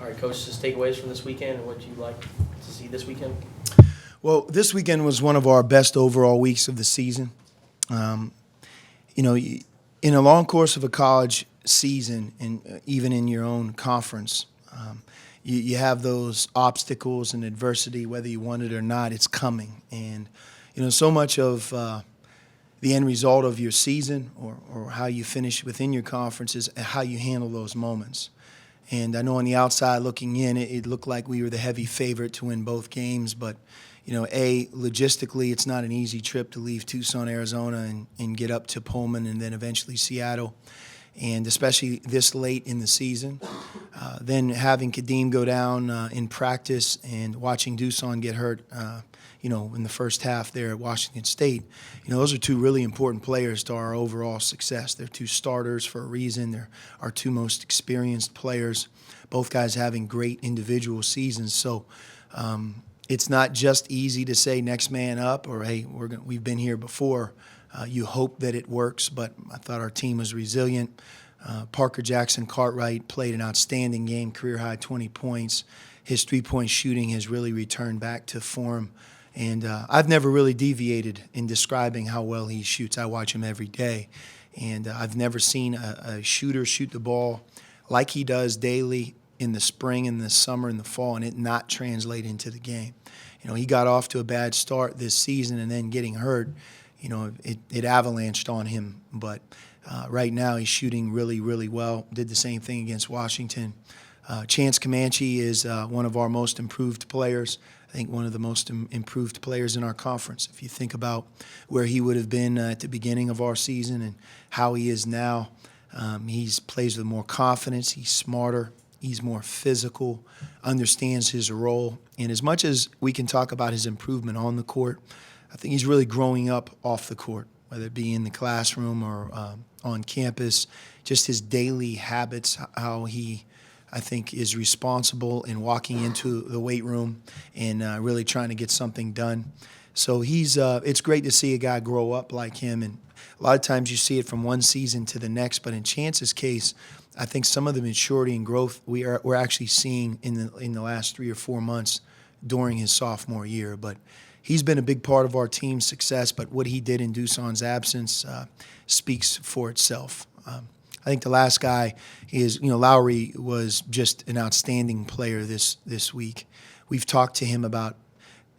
All right, Coach, just takeaways from this weekend and what you'd like to see this weekend? Well, this weekend was one of our best overall weeks of the season. Um, in a long course of a college season, and even in your own conference, you have those obstacles and adversity, whether you want it or not, it's coming. And, so much of the end result of your season or how you finish within your conference is how you handle those moments. And I know on the outside looking in, it looked like we were the heavy favorite to win both games. But, logistically, it's not an easy trip to leave Tucson, Arizona, and get up to Pullman and then eventually Seattle. And especially this late in the season. Then having Kadeem go down in practice and watching Dusan get hurt, in the first half there at Washington State, those are two really important players to our overall success. They're two starters for a reason. They're our two most experienced players, both guys having great individual seasons. So it's not just easy to say next man up or, hey, we've been here before. You hope that it works, but I thought our team was resilient. Parker Jackson Cartwright played an outstanding game, career-high 20 points. His three-point shooting has really returned back to form. And I've never really deviated in describing how well he shoots. I watch him every day. And I've never seen a shooter shoot the ball like he does daily in the spring and the summer and the fall and it not translate into the game. He got off to a bad start this season and then getting hurt, it avalanched on him. But right now he's shooting really, really well. Did the same thing against Washington. Chance Comanche is one of our most improved players. I think one of the most improved players in our conference. If you think about where he would have been at the beginning of our season and how he is now, he plays with more confidence. He's smarter. He's more physical, understands his role. And as much as we can talk about his improvement on the court, I think he's really growing up off the court, whether it be in the classroom or on campus, just his daily habits, how he, I think, is responsible in walking into the weight room and really trying to get something done. So it's great to see a guy grow up like him. And a lot of times you see it from one season to the next. But in Chance's case, I think some of the maturity and growth we're actually seeing in the last 3 or 4 months during his sophomore year. But he's been a big part of our team's success. But what he did in Dusan's absence speaks for itself. I think the last guy is, Lauri was just an outstanding player this week. We've talked to him about,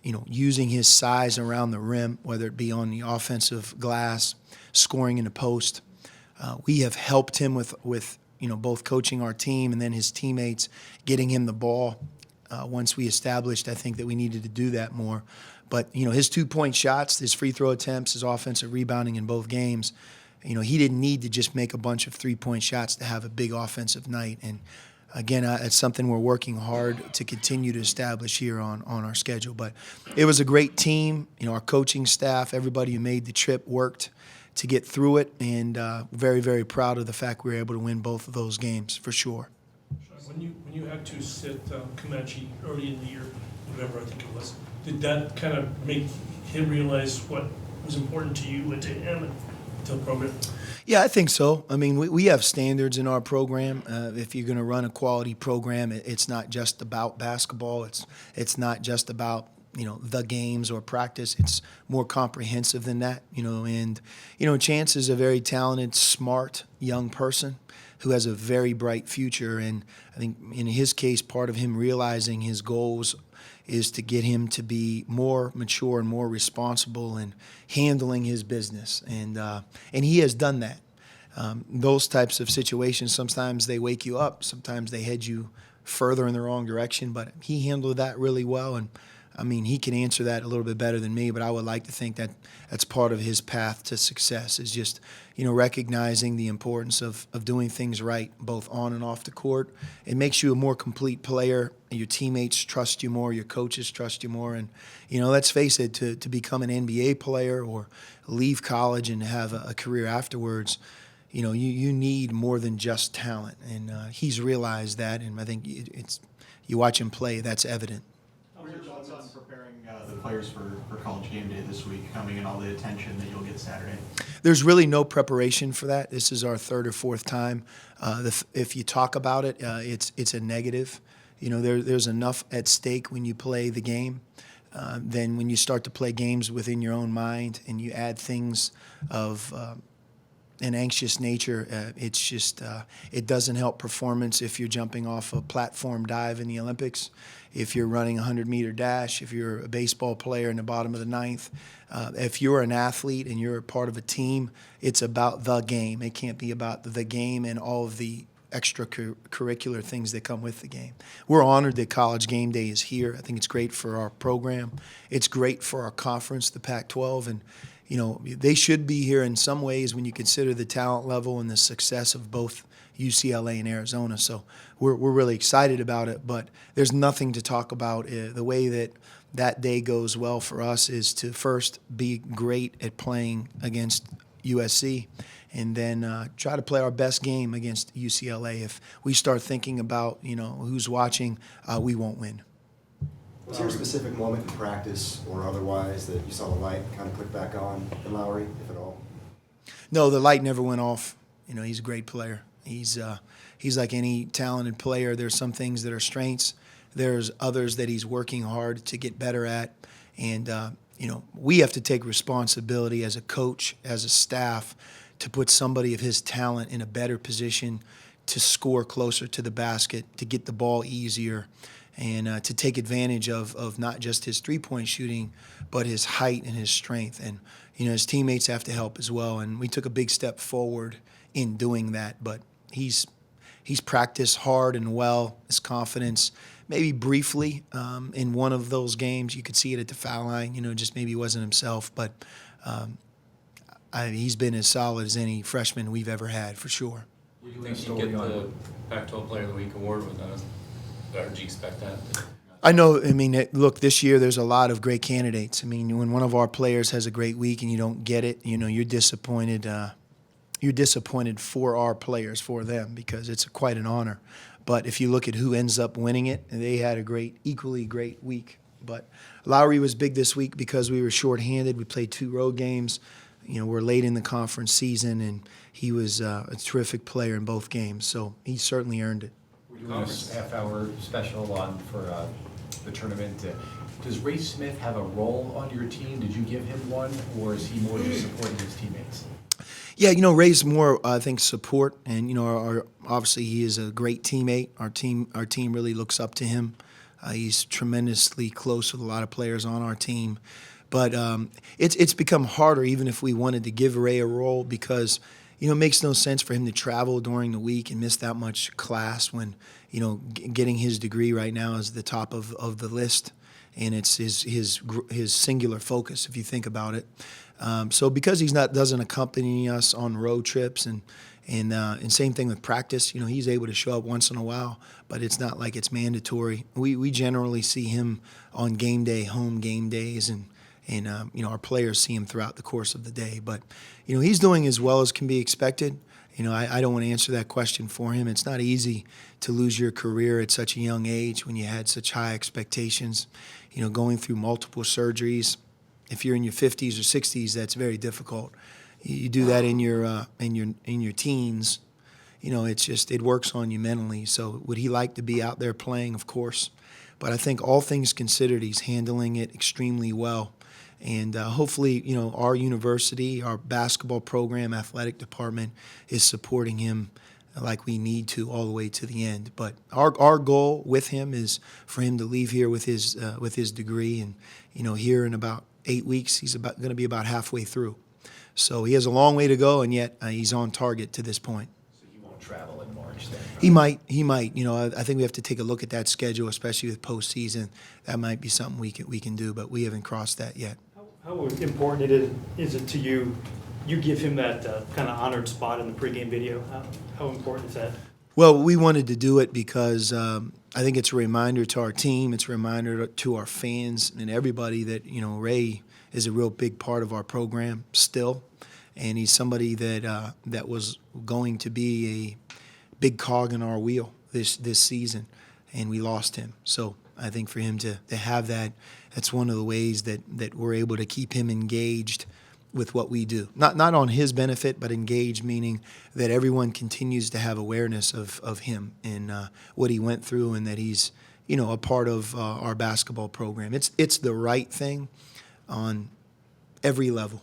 using his size around the rim, whether it be on the offensive glass, scoring in the post. We have helped him with both coaching our team and then his teammates, getting him the ball. Once we established, I think, that we needed to do that more. But, his 2-point shots, his free throw attempts, his offensive rebounding in both games, he didn't need to just make a bunch of 3-point shots to have a big offensive night. And, again, it's something we're working hard to continue to establish here on our schedule. But it was a great team. Our coaching staff, everybody who made the trip worked to get through it. And very, very proud of the fact we were able to win both of those games, for sure. When you had to sit Comanche early in the year, November I think it was, did that kind of make him realize what was important to you and to him and to the program? Yeah, I think so. I mean, we have standards in our program. If you're going to run a quality program, it's not just about basketball. It's not just about the games or practice. It's more comprehensive than that. And Chance is a very talented, smart young person who has a very bright future. And I think in his case, part of him realizing his goals is to get him to be more mature and more responsible in handling his business. And he has done that. Those types of situations, sometimes they wake you up, sometimes they head you further in the wrong direction, but he handled that really well. And I mean, he can answer that a little bit better than me, but I would like to think that that's part of his path to success is just, recognizing the importance of doing things right, both on and off the court. It makes you a more complete player. Your teammates trust you more. Your coaches trust you more. And, let's face it, to become an NBA player or leave college and have a career afterwards, you need more than just talent. And he's realized that, and I think you watch him play, that's evident. What are your thoughts on preparing the players for college game day this week, coming in all the attention that you'll get Saturday? There's really no preparation for that. This is our third or fourth time. If you talk about it, it's a negative. there's enough at stake when you play the game. Then when you start to play games within your own mind and you add things of an anxious nature, it's just it doesn't help performance if you're jumping off a platform dive in the Olympics, if you're running a 100-meter dash, if you're a baseball player in the bottom of the ninth. If you're an athlete and you're a part of a team, it's about the game. It can't be about the game and all of the extracurricular things that come with the game. We're honored that College Game Day is here. I think it's great for our program. It's great for our conference, the Pac-12, and they should be here in some ways when you consider the talent level and the success of both UCLA and Arizona. So we're really excited about it, but there's nothing to talk about. The way that day goes well for us is to first be great at playing against USC and then try to play our best game against UCLA. If we start thinking about, who's watching, we won't win. Was there a specific moment in practice or otherwise that you saw the light kind of put back on in Lauri, if at all? No, the light never went off. He's a great player. He's like any talented player. There's some things that are strengths. There's others that he's working hard to get better at. And, we have to take responsibility as a coach, as a staff, to put somebody of his talent in a better position to score closer to the basket, to get the ball easier, and to take advantage of not just his three-point shooting, but his height and his strength. And, his teammates have to help as well. And we took a big step forward in doing that. But he's practiced hard and well. His confidence, maybe briefly in one of those games, you could see it at the foul line, just maybe he wasn't himself. But he's been as solid as any freshman we've ever had, for sure. Do you think you get the Pac-12 Player of the Week award with us? Or do you expect that? I know. Look, this year there's a lot of great candidates. When one of our players has a great week and you don't get it, you're disappointed. You're disappointed for our players, for them, because it's quite an honor. But if you look at who ends up winning it, they had a equally great week. But Lauri was big this week because we were shorthanded. We played 2 road games. We're late in the conference season, and he was a terrific player in both games. So he certainly earned it. We're doing a half-hour special for the tournament. Does Ray Smith have a role on your team? Did you give him one, or is he more just supporting his teammates? Yeah, Ray's more, I think, support, and obviously he is a great teammate. Our team really looks up to him. He's tremendously close with a lot of players on our team, but it's become harder even if we wanted to give Ray a role because it makes no sense for him to travel during the week and miss that much class when getting his degree right now is the top of the list, and it's his singular focus if you think about it. So because doesn't accompany us on road trips and same thing with practice, he's able to show up once in a while, but it's not like it's mandatory. We generally see him on game day, home game days, and our players see him throughout the course of the day. But he's doing as well as can be expected. I don't want to answer that question for him. It's not easy to lose your career at such a young age when you had such high expectations. Going through multiple surgeries. If you're in your 50s or 60s, that's very difficult. You do that in your teens, it works on you mentally. So would he like to be out there playing? Of course. But I think all things considered, he's handling it extremely well. And hopefully, our university, our basketball program, athletic department is supporting him like we need to all the way to the end. But our goal with him is for him to leave here with his degree. And, here in about 8 weeks, he's going to be about halfway through. So he has a long way to go, and yet he's on target to this point. So he won't travel in March then? He might. I think we have to take a look at that schedule, especially with postseason. That might be something we can do, but we haven't crossed that yet. How important is it to you? You give him that kind of honored spot in the pregame video. How important is that? Well, we wanted to do it because I think it's a reminder to our team, it's a reminder to our fans and everybody that, Ray is a real big part of our program still, and he's somebody that was going to be a big cog in our wheel this season, and we lost him. So I think for him to have that, that's one of the ways that we're able to keep him engaged with what we do. Not on his benefit, but engaged, meaning that everyone continues to have awareness of him and what he went through, and that he's a part of our basketball program. It's the right thing on every level.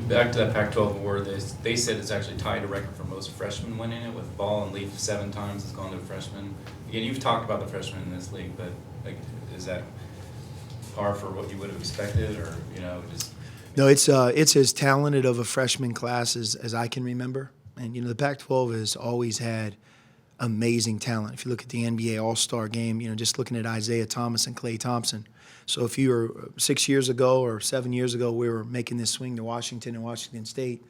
Back to that Pac-12 award, they said it's actually tied a record for most freshmen winning it, with Ball and Leaf 7 times has gone to a freshman. Again, you've talked about the freshmen in this league, but is that par for what you would have expected, or just? No, it's as talented of a freshman class as I can remember, and the Pac-12 has always had amazing talent. If you look at the NBA All-Star game, just looking at Isaiah Thomas and Klay Thompson. So if you were 6 years ago or 7 years ago, we were making this swing to Washington and Washington State,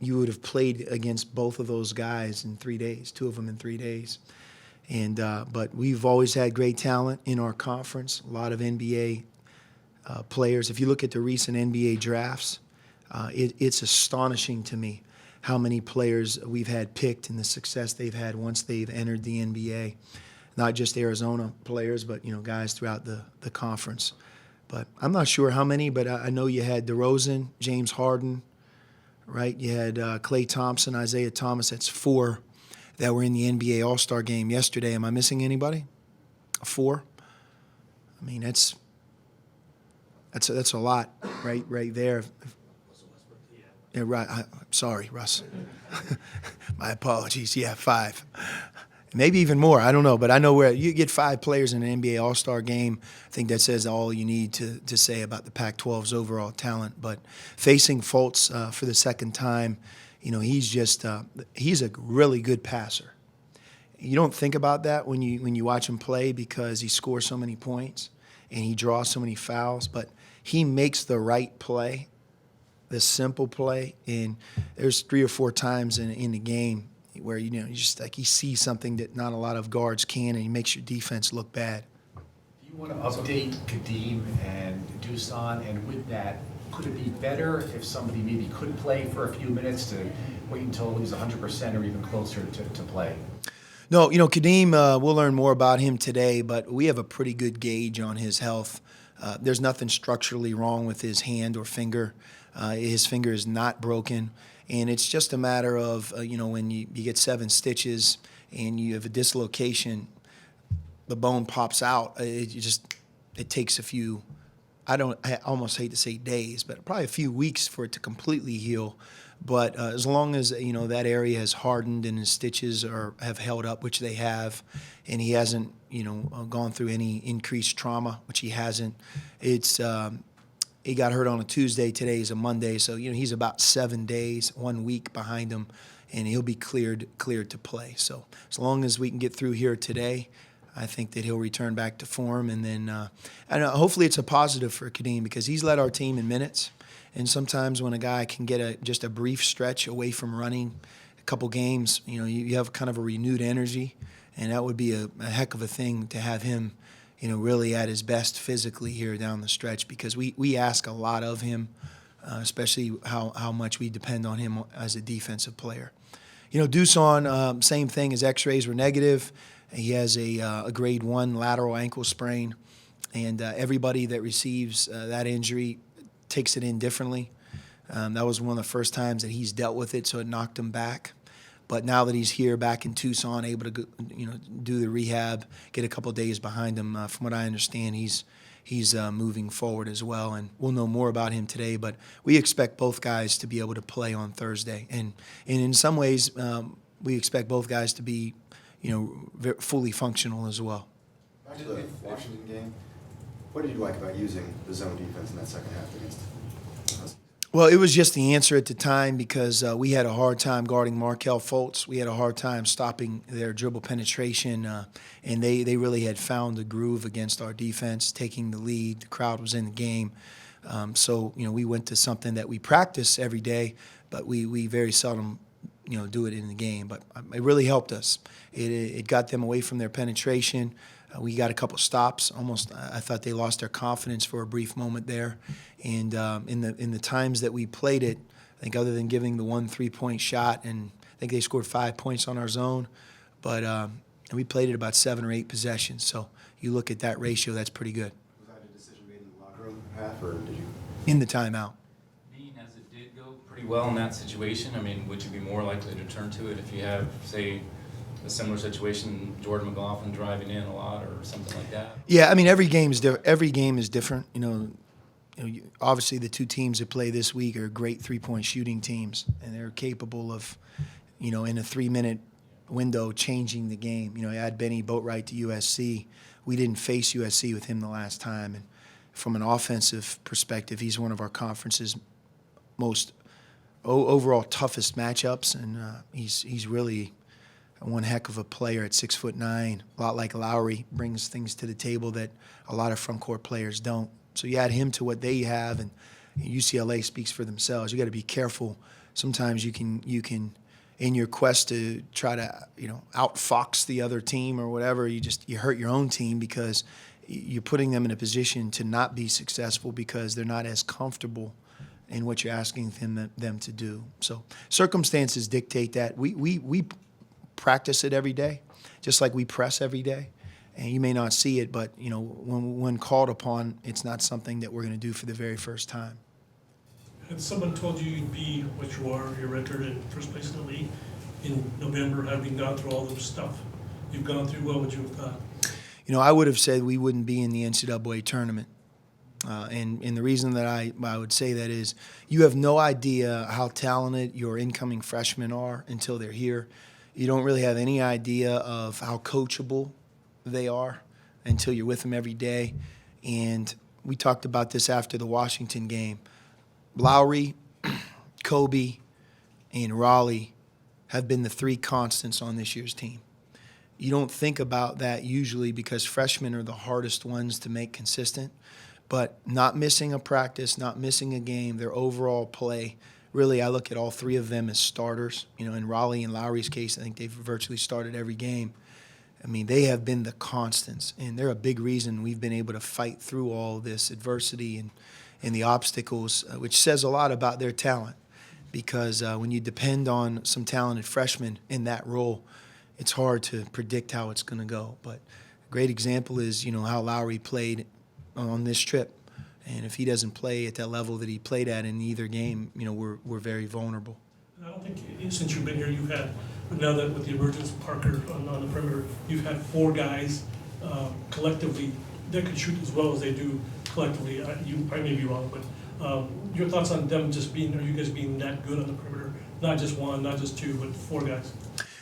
you would have played against both of those guys in 3 days, 2 of them in 3 days. And but we've always had great talent in our conference, a lot of NBA players. If you look at the recent NBA drafts, it's astonishing to me how many players we've had picked and the success they've had once they've entered the NBA. Not just Arizona players, but guys throughout the conference. But I'm not sure how many, but I know you had DeRozan, James Harden, right? You had Klay Thompson, Isaiah Thomas. That's 4 that were in the NBA All-Star game yesterday. Am I missing anybody? 4? I mean, that's a lot right there. Yeah, right. Sorry, Russ. My apologies. Yeah, 5. Maybe even more. I don't know. But I know where you get 5 players in an NBA All-Star game. I think that says all you need to say about the Pac-12's overall talent. But facing Fultz for the second time, he's a really good passer. You don't think about that when you watch him play, because he scores so many points and he draws so many fouls. But he makes the right play, the simple play. And there's 3 or 4 times in the game where you just like he sees something that not a lot of guards can, and he makes your defense look bad. Do you want to update Kadeem and Dusan, and with that, could it be better if somebody maybe could play for a few minutes to wait until he's 100% or even closer to play? No, Kadeem, we'll learn more about him today, but we have a pretty good gauge on his health. There's nothing structurally wrong with his hand or finger. His finger is not broken. And it's just a matter of, when you get 7 stitches and you have a dislocation, the bone pops out. It takes a few, I almost hate to say days, but probably a few weeks for it to completely heal. But as long as, that area has hardened and his stitches have held up, which they have, and he hasn't, gone through any increased trauma, which he hasn't, he got hurt on a Tuesday. Today is a Monday, so he's about 7 days, 1 week behind him, and he'll be cleared to play. So as long as we can get through here today, I think that he'll return back to form, and then hopefully it's a positive for Kadeem, because he's led our team in minutes. And sometimes when a guy can get just a brief stretch away from running a couple games, you have kind of a renewed energy, and that would be a heck of a thing to have him really at his best physically here down the stretch, because we ask a lot of him, especially how much we depend on him as a defensive player. Dusan, same thing. His x-rays were negative. He has a grade 1 lateral ankle sprain, and everybody that receives that injury takes it in differently. That was one of the first times that he's dealt with it, so it knocked him back. But now that he's here back in Tucson, able to do the rehab, get a couple of days behind him, from what I understand, he's moving forward as well. And we'll know more about him today. But we expect both guys to be able to play on Thursday. And in some ways, we expect both guys to be, fully functional as well. Back to the Washington game, what did you like about using the zone defense in that second half against us? Well, it was just the answer at the time, because we had a hard time guarding Markelle Fultz. We had a hard time stopping their dribble penetration, and they really had found the groove against our defense, taking the lead. The crowd was in the game. So we went to something that we practice every day, but we very seldom do it in the game. But it really helped us. It got them away from their penetration. We got a couple stops. Almost, I thought they lost their confidence for a brief moment there. And in the times that we played it, I think other than giving the 1 3-point shot, and I think they scored 5 points on our zone, but we played it about 7 or 8 possessions. So you look at that ratio, that's pretty good. Was that a decision made in the locker room half, or did you? In the timeout. pretty well in that situation? I mean, would you be more likely to turn to it if you have, say, a similar situation, Jordan McLaughlin driving in a lot or something like that? Yeah, I mean, every game is different. Obviously the two teams that play this week are great three-point shooting teams, and they're capable of, in a 3-minute window changing the game. I had Benny Boatwright to USC. We didn't face USC with him the last time, and from an offensive perspective, he's one of our conference's most overall toughest matchups, and he's really one heck of a player at 6'9", a lot like Lauri, brings things to the table that a lot of front court players don't. So you add him to what they have, and UCLA speaks for themselves. You got to be careful. Sometimes you can in your quest to try to outfox the other team or whatever, you hurt your own team because you're putting them in a position to not be successful because they're not as comfortable in what you're asking them to do. So circumstances dictate that. We practice it every day, just like we press every day. And you may not see it, but when called upon, it's not something that we're going to do for the very first time. Had someone told you you'd be what you are, your record in first place in the league in November, having gone through all this stuff you've gone through, what would you have thought? I would have said we wouldn't be in the NCAA tournament. And the reason that I would say that is you have no idea how talented your incoming freshmen are until they're here. You don't really have any idea of how coachable they are until you're with them every day. And we talked about this after the Washington game. Lauri, Kobe, and Raleigh have been the three constants on this year's team. You don't think about that usually because freshmen are the hardest ones to make consistent. But not missing a practice, not missing a game, their overall play, really I look at all three of them as starters. In Raleigh and Lauri's case, I think they've virtually started every game. I mean, they have been the constants, and they're a big reason we've been able to fight through all this adversity and the obstacles, which says a lot about their talent. Because when you depend on some talented freshmen in that role, it's hard to predict how it's going to go. But a great example is, how Lauri played on this trip. And if he doesn't play at that level that he played at in either game, we're very vulnerable. I don't think, since you've been here, you've had, now that with the emergence of Parker on the perimeter, you've had 4 guys collectively that can shoot as well as they do collectively. I may be wrong, but your thoughts on them are you guys being that good on the perimeter? Not just 1, not just 2, but 4 guys.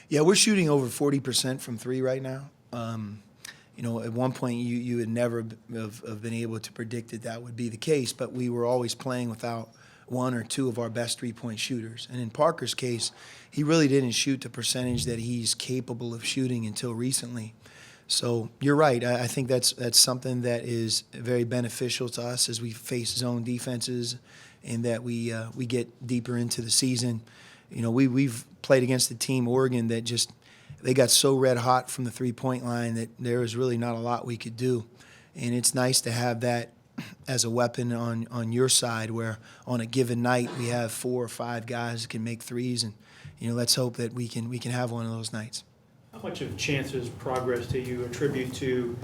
Yeah, we're shooting over 40% from 3 right now. At one point you would never have been able to predict that would be the case, but we were always playing without 1 or 2 of our best 3-point shooters. And in Parker's case, he really didn't shoot the percentage that he's capable of shooting until recently. So you're right. I think that's something that is very beneficial to us as we face zone defenses and that we get deeper into the season. We've played against a team, Oregon, that just they got so red hot from the 3-point line that there was really not a lot we could do. And it's nice to have that as a weapon on your side where on a given night we have 4 or 5 guys that can make threes, and let's hope that we can have one of those nights. How much of Chance's progress do you attribute to,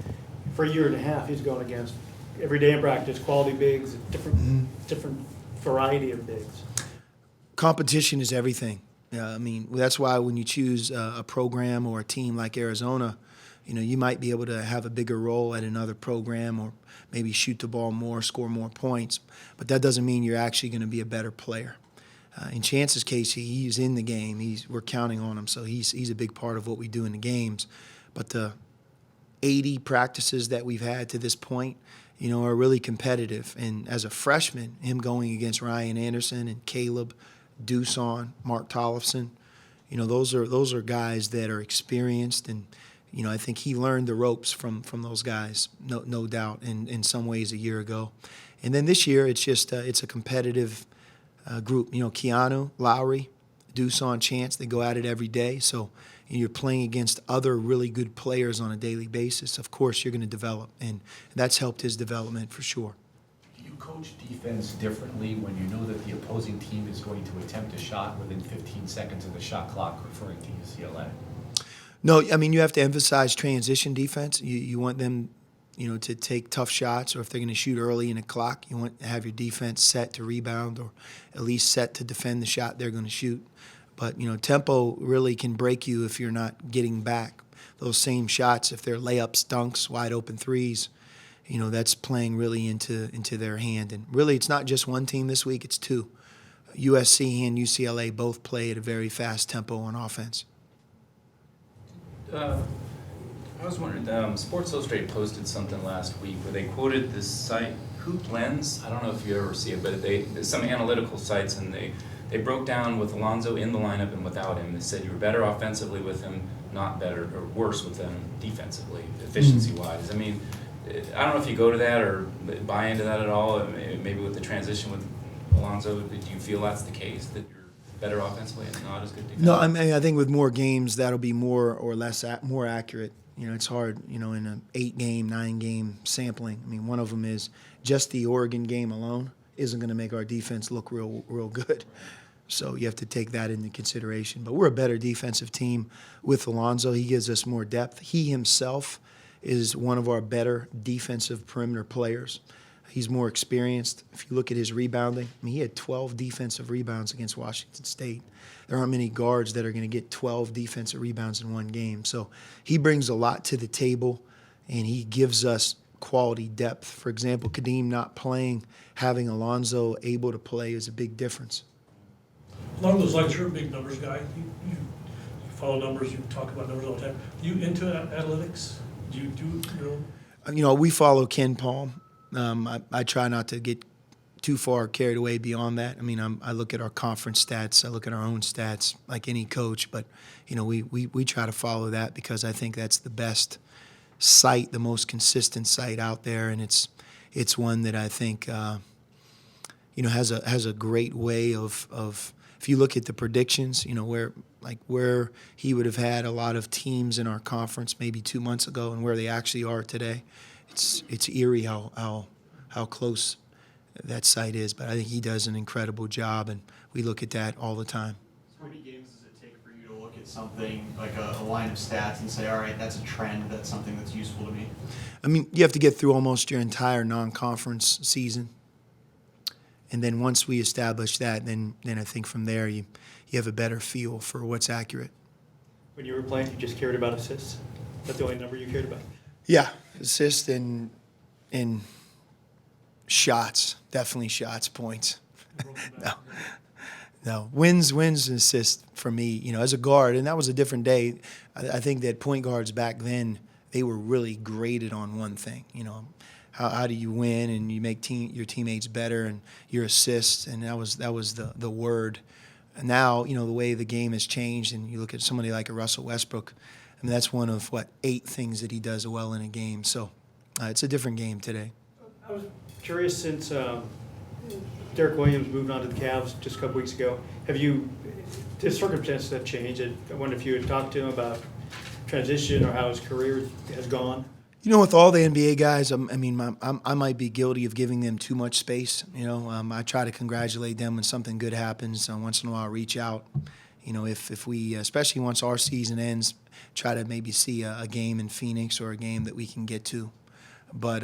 for a year and a half, he's going against every day in practice, quality bigs, different variety of bigs? Competition is everything. That's why when you choose a program or a team like Arizona, you might be able to have a bigger role at another program or maybe shoot the ball more, score more points. But that doesn't mean you're actually going to be a better player. In Chance's case, he's in the game. We're counting on him, so he's a big part of what we do in the games. But the 80 practices that we've had to this point, are really competitive. And as a freshman, him going against Ryan Anderson and Caleb, Duson, Mark Tollefson, those are guys that are experienced, and I think he learned the ropes from those guys, no doubt, in some ways a year ago. And then this year, it's just it's a competitive group. Keanu, Lauri, Duson, Chance, they go at it every day. So you're playing against other really good players on a daily basis. Of course, you're going to develop, and that's helped his development for sure. Do you coach defense differently when you know that the opposing team is going to attempt a shot within 15 seconds of the shot clock, referring to UCLA? No, you have to emphasize transition defense. You want them to take tough shots, or if they're going to shoot early in the clock, you want to have your defense set to rebound or at least set to defend the shot they're going to shoot. But, tempo really can break you if you're not getting back those same shots. If they're layups, dunks, wide open threes, that's playing really into their hand. And really, it's not just one team this week, it's two. USC and UCLA both play at a very fast tempo on offense. I was wondering, Sports Illustrated posted something last week where they quoted this site, Hoop Lens. I don't know if you ever see it, but there's some analytical sites, and they broke down with Alonzo in the lineup and without him. They said you were better offensively with him, not better or worse with him defensively, efficiency-wise. I mean, I don't know if you go to that or buy into that at all. Maybe with the transition with Alonzo, do you feel that's the case, that you're better offensively and not as good defensively? No, I mean, I think with more games, that'll be more or less more accurate. It's hard, in an 8-game, 9-game sampling. I mean, one of them is just the Oregon game alone isn't going to make our defense look real good. So you have to take that into consideration. But we're a better defensive team with Alonzo. He gives us more depth. He himself is one of our better defensive perimeter players. He's more experienced. If you look at his rebounding, he had 12 defensive rebounds against Washington State. There aren't many guards that are going to get 12 defensive rebounds in one game. So he brings a lot to the table, and he gives us quality depth. For example, Kadeem not playing, having Alonzo able to play is a big difference. Along those lines, you're a big numbers guy. You follow numbers, you talk about numbers all the time. You into analytics? Do you do, we follow Ken Palm. I try not to get too far carried away beyond that. I mean, I look at our conference stats. I look at our own stats like any coach. But, we try to follow that because I think that's the best site, the most consistent site out there. And it's one that I think, has a great way of if you look at the predictions, where he would have had a lot of teams in our conference maybe 2 months ago and where they actually are today. It's eerie how close that site is, but I think he does an incredible job, and we look at that all the time. How many games does it take for you to look at something like a line of stats and say, all right, that's a trend, that's something that's useful to me? I mean, you have to get through almost your entire non-conference season, and then once we establish that, then I think from there you have a better feel for what's accurate. When you were playing, you just cared about assists? That's the only number you cared about? Yeah, assists and shots, definitely shots, points. No, wins and assists for me, as a guard, and that was a different day. I think that point guards back then, they were really graded on one thing, how do you win and you make your teammates better and your assists, and that was the word. And now, the way the game has changed, and you look at somebody like a Russell Westbrook, I mean, that's one of, 8 things that he does well in a game. So it's a different game today. I was curious, since Derek Williams moved on to the Cavs just a couple weeks ago, the circumstances have changed. I wonder if you had talked to him about transition or how his career has gone. With all the NBA guys, I might be guilty of giving them too much space. I try to congratulate them when something good happens. Once in a while, I reach out. If we, especially once our season ends, try to maybe see a game in Phoenix or a game that we can get to. But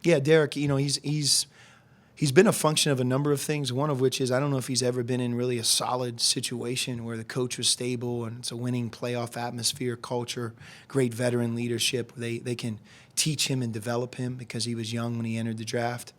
Derek, he's been a function of a number of things. One of which is I don't know if he's ever been in really a solid situation where the coach was stable and it's a winning playoff atmosphere, culture, great veteran leadership. They can teach him and develop him because he was young when he entered the draft.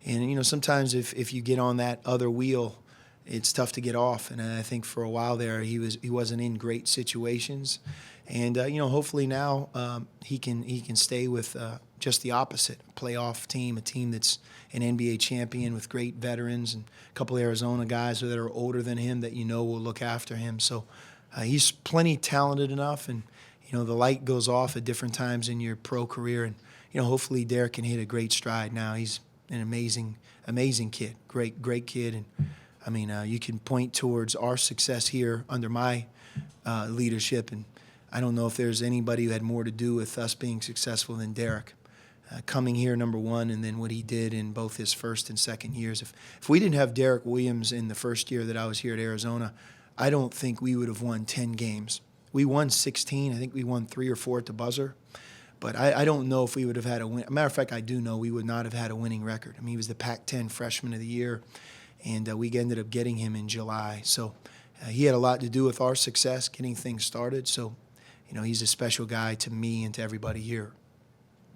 And sometimes if you get on that other wheel, it's tough to get off. And I think for a while there he wasn't in great situations. And hopefully now he can stay with just the opposite, a playoff team, a team that's an NBA champion with great veterans and a couple of Arizona guys that are older than him that will look after him. So he's plenty talented enough, and the light goes off at different times in your pro career, and hopefully Derek can hit a great stride now. He's an amazing kid, great kid, and you can point towards our success here under my leadership, and I don't know if there's anybody who had more to do with us being successful than Derek. Coming here, number one, and then what he did in both his first and second years. If we didn't have Derek Williams in the first year that I was here at Arizona, I don't think we would have won 10 games. We won 16. I think we won 3 or 4 at the buzzer. But I don't know if we would have had a win. Matter of fact, I do know we would not have had a winning record. I mean, he was the Pac-10 Freshman of the Year, and we ended up getting him in July. So he had a lot to do with our success, getting things started. So, he's a special guy to me and to everybody here.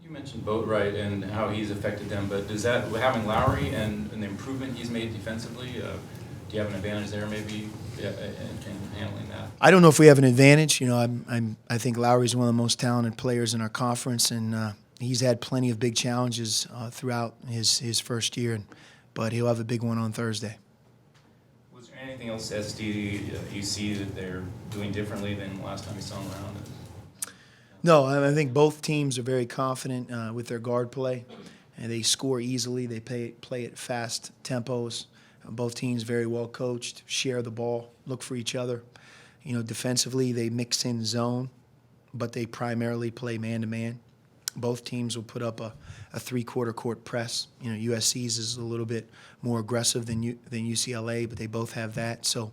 You mentioned Boatwright and how he's affected them, but does that, having Lauri and the improvement he's made defensively, do you have an advantage there maybe in handling that? I don't know if we have an advantage. I think Lauri's one of the most talented players in our conference, and he's had plenty of big challenges throughout his first year, but he'll have a big one on Thursday. Was there anything else, SD, you see that they're doing differently than last time you saw them around? No, I think both teams are very confident with their guard play, and they score easily. They play at fast tempos. Both teams very well coached, share the ball, look for each other. Defensively, they mix in zone, but they primarily play man-to-man. Both teams will put up a three-quarter court press. USC's is a little bit more aggressive than UCLA, but they both have that. So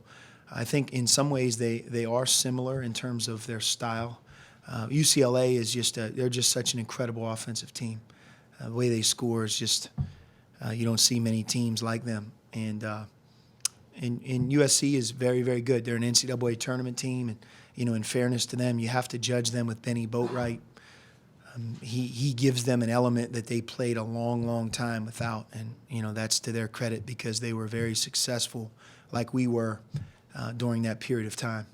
I think in some ways they are similar in terms of their style. UCLA is they're just such an incredible offensive team. The way they score is just you don't see many teams like them. And USC is very, very good. They're an NCAA tournament team, and in fairness to them, you have to judge them with Benny Boatwright. He gives them an element that they played a long, long time without, and that's to their credit because they were very successful, like we were during that period of time.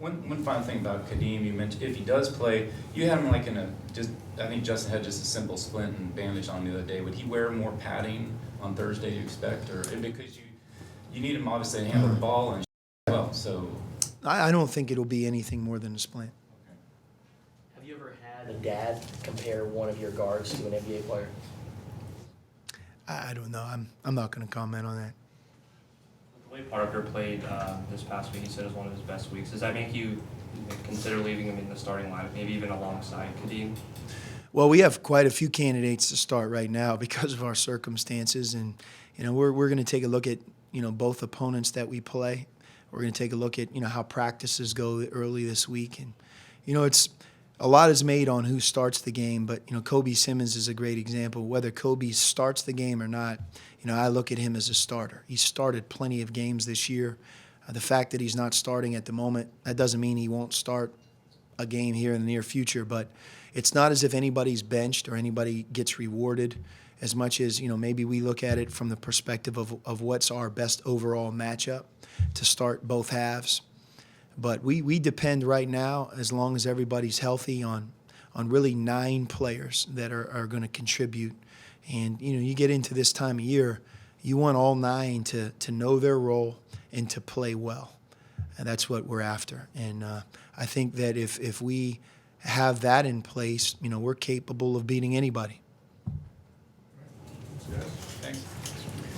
One final thing about Kadeem, you mentioned if he does play, you had him like I think Justin had just a simple splint and bandage on the other day. Would he wear more padding on Thursday, you expect? Or because you need him obviously to handle the ball and well, so. I don't think it'll be anything more than a splint. Have you ever had a dad compare one of your guards to an NBA player? I don't know. I'm not going to comment on that. The way Parker played this past week, he said it was one of his best weeks. Does that make you consider leaving him in the starting lineup, maybe even alongside Kadeem? Well, we have quite a few candidates to start right now because of our circumstances, and we're going to take a look at both opponents that we play. We're going to take a look at how practices go early this week, and it's a lot is made on who starts the game. But Kobe Simmons is a great example. Whether Kobe starts the game or not, I look at him as a starter. He started plenty of games this year. The fact that he's not starting at the moment, that doesn't mean he won't start a game here in the near future. But it's not as if anybody's benched or anybody gets rewarded as much as, maybe we look at it from the perspective of what's our best overall matchup to start both halves. But we depend right now, as long as everybody's healthy, on really 9 players that are going to contribute. And, you get into this time of year, you want all 9 to know their role and to play well. And that's what we're after. And I think that if we have that in place, we're capable of beating anybody. Thanks.